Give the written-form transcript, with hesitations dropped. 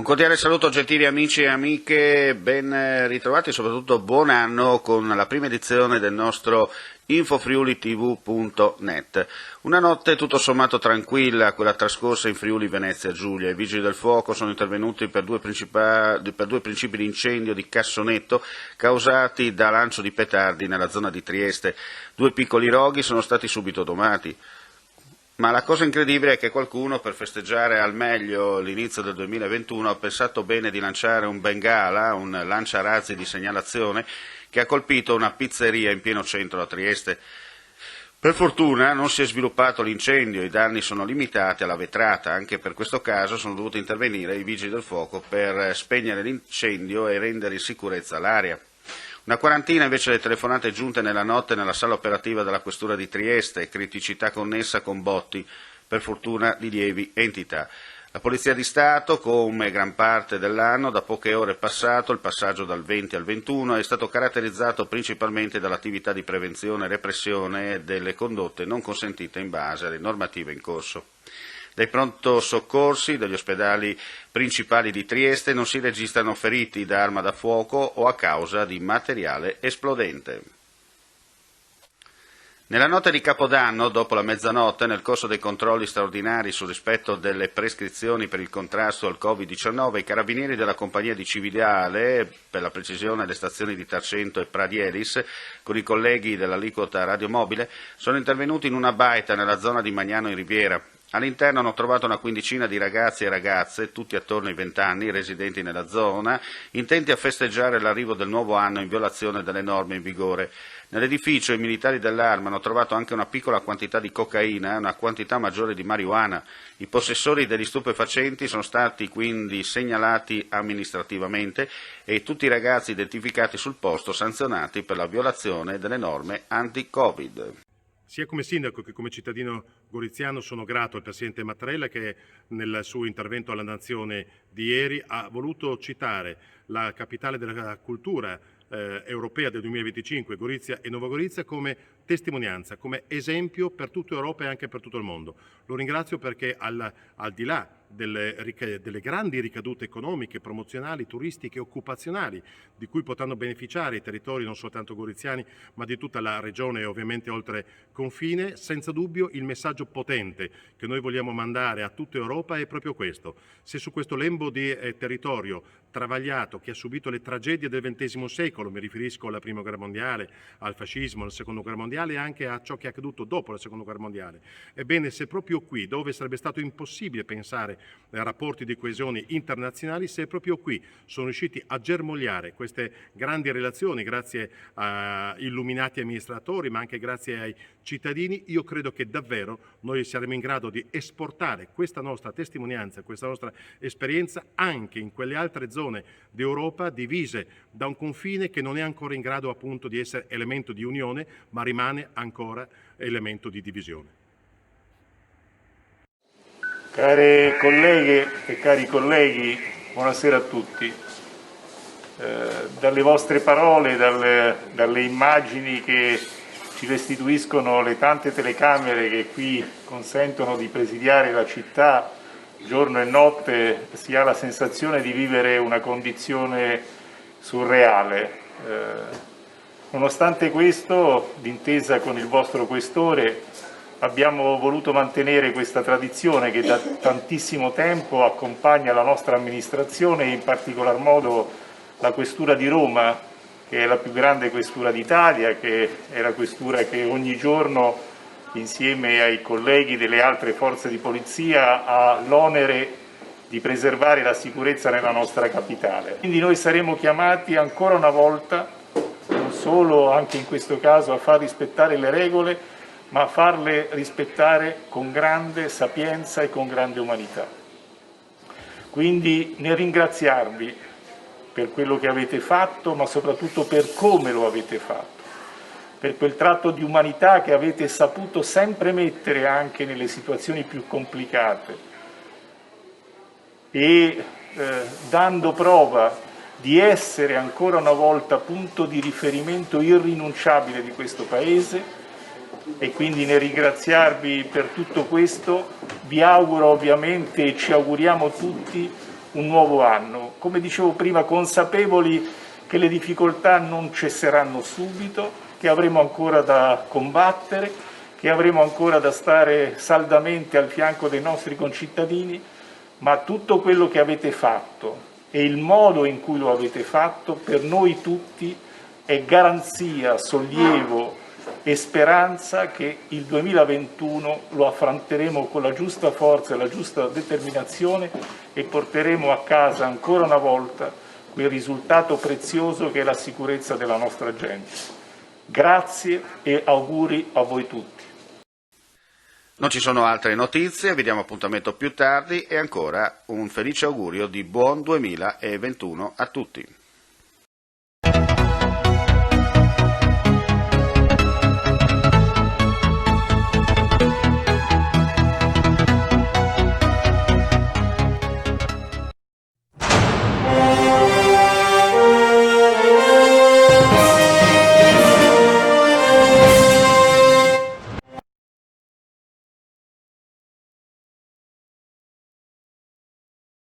Un cordiale saluto gentili amici e amiche, ben ritrovati e soprattutto buon anno con la prima edizione del nostro infofriulitv.net. Una notte tutto sommato tranquilla, quella trascorsa in Friuli Venezia Giulia. I vigili del fuoco sono intervenuti per due principi di incendio di cassonetto causati da lancio di petardi nella zona di Trieste. 2 piccoli roghi sono stati subito domati. Ma la cosa incredibile è che qualcuno, per festeggiare al meglio l'inizio del 2021, ha pensato bene di lanciare un bengala, un lanciarazzi di segnalazione, che ha colpito una pizzeria in pieno centro a Trieste. Per fortuna non si è sviluppato l'incendio, i danni sono limitati alla vetrata, anche per questo caso sono dovuti intervenire i vigili del fuoco per spegnere l'incendio e rendere in sicurezza l'area. Una quarantina invece le telefonate giunte nella notte nella sala operativa della Questura di Trieste, criticità connessa con botti, per fortuna di lievi entità. La Polizia di Stato, come gran parte dell'anno, da poche ore passato, il passaggio dal 20 al 21, è stato caratterizzato principalmente dall'attività di prevenzione e repressione delle condotte non consentite in base alle normative in corso. Dai pronto soccorsi degli ospedali principali di Trieste non si registrano feriti da arma da fuoco o a causa di materiale esplodente. Nella notte di Capodanno, dopo la mezzanotte, nel corso dei controlli straordinari sul rispetto delle prescrizioni per il contrasto al Covid-19, i carabinieri della compagnia di Cividale, per la precisione le stazioni di Tarcento e Pradielis, con i colleghi dell'aliquota radiomobile, sono intervenuti in una baita nella zona di Magnano in Riviera. All'interno hanno trovato una quindicina di ragazzi e ragazze, tutti attorno ai 20 anni, residenti nella zona, intenti a festeggiare l'arrivo del nuovo anno in violazione delle norme in vigore. Nell'edificio i militari dell'arma hanno trovato anche una piccola quantità di cocaina e una quantità maggiore di marijuana. I possessori degli stupefacenti sono stati quindi segnalati amministrativamente e tutti i ragazzi identificati sul posto sanzionati per la violazione delle norme anti-Covid. Sia come sindaco che come cittadino goriziano sono grato al Presidente Mattarella che nel suo intervento alla Nazione di ieri ha voluto citare la capitale della cultura europea del 2025, Gorizia e Nova Gorizia, come testimonianza, come esempio per tutta Europa e anche per tutto il mondo. Lo ringrazio perché al di là delle grandi ricadute economiche, promozionali, turistiche e occupazionali di cui potranno beneficiare i territori non soltanto goriziani ma di tutta la regione e ovviamente oltre confine, senza dubbio il messaggio potente che noi vogliamo mandare a tutta Europa è proprio questo. Se su questo lembo di territorio travagliato che ha subito le tragedie del XX secolo, mi riferisco alla Prima Guerra Mondiale, al fascismo, alla Seconda Guerra Mondiale e anche a ciò che è accaduto dopo la Seconda Guerra Mondiale. Ebbene, se proprio qui, dove sarebbe stato impossibile pensare a rapporti di coesione internazionali, se proprio qui sono riusciti a germogliare queste grandi relazioni grazie a illuminati amministratori ma anche grazie ai cittadini, io credo che davvero noi saremo in grado di esportare questa nostra testimonianza, questa nostra esperienza anche in quelle altre zone d'Europa divise da un confine che non è ancora in grado appunto di essere elemento di unione, ma rimane ancora elemento di divisione. Care colleghe e cari colleghi, buonasera a tutti. Dalle vostre parole, dalle immagini che ci restituiscono le tante telecamere che qui consentono di presidiare la città giorno e notte, si ha la sensazione di vivere una condizione surreale. Nonostante questo, d'intesa con il vostro questore, abbiamo voluto mantenere questa tradizione che da tantissimo tempo accompagna la nostra amministrazione e in particolar modo la Questura di Roma, che è la più grande questura d'Italia, che è la questura che ogni giorno insieme ai colleghi delle altre forze di polizia ha l'onere di preservare la sicurezza nella nostra capitale. Quindi noi saremo chiamati ancora una volta, non solo anche in questo caso a far rispettare le regole, ma a farle rispettare con grande sapienza e con grande umanità. Quindi nel ringraziarvi per quello che avete fatto, ma soprattutto per come lo avete fatto, per quel tratto di umanità che avete saputo sempre mettere anche nelle situazioni più complicate e dando prova di essere ancora una volta punto di riferimento irrinunciabile di questo Paese. E quindi nel ringraziarvi per tutto questo vi auguro ovviamente e ci auguriamo tutti un nuovo anno, come dicevo prima, consapevoli che le difficoltà non cesseranno subito, che avremo ancora da combattere, che avremo ancora da stare saldamente al fianco dei nostri concittadini, ma tutto quello che avete fatto e il modo in cui lo avete fatto per noi tutti è garanzia, sollievo e speranza che il 2021 lo affronteremo con la giusta forza e la giusta determinazione e porteremo a casa ancora una volta quel risultato prezioso che è la sicurezza della nostra gente. Grazie e auguri a voi tutti. Non ci sono altre notizie, vi diamo appuntamento più tardi e ancora un felice augurio di buon 2021 a tutti.